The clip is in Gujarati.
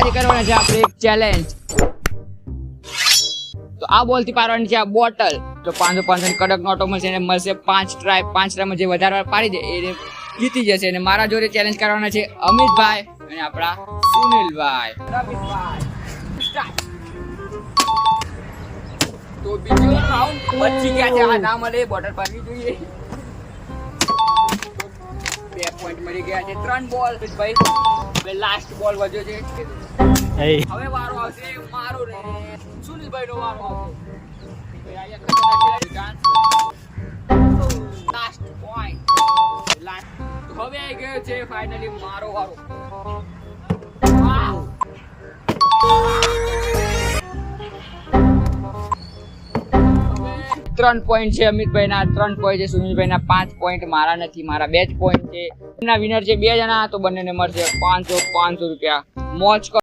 આજે કરવાના છે આપણે એક ચેલેન્જ. તો આ બોલ થી પાડવાની છે આ બોટલ. તો 500 ની કડક નોટો મળશે અને મળશે 5 ટ્રાય. 5 ટ્રાયમાં જે વધારે વાર પાડી દે એ જીતી જશે. અને મારા જોડે ચેલેન્જ કરવાના છે અમિતભાઈ અને આપણા સુનિલભાઈ. તો બીજો રાઉન્ડ બચી ગયા છે. આ ના મળે બોટલ પાડવી જોઈએ. 2 પોઈન્ટ મળી ગયા છે. 3 બોલ ભાઈ. હવે લાસ્ટ બોલ વધ્યો છે. હવે વારો આવશે મારો ને સુનિલભાઈ નો વારો આવશે. Last point. હવે આવી ગયો છે ફાઇનલી મારો વારો. 3 પોઈન્ટ છે અમિતભાઈ ના, 3 પોઈન્ટ છે સુનિલભાઈ ના, 5 પોઈન્ટ મારા નથી, મારા 2 જ પોઈન્ટ છે. એમના વિનર છે 2 જણા. તો બંનેને મળશે 500 રૂપિયા. મોજ કરો.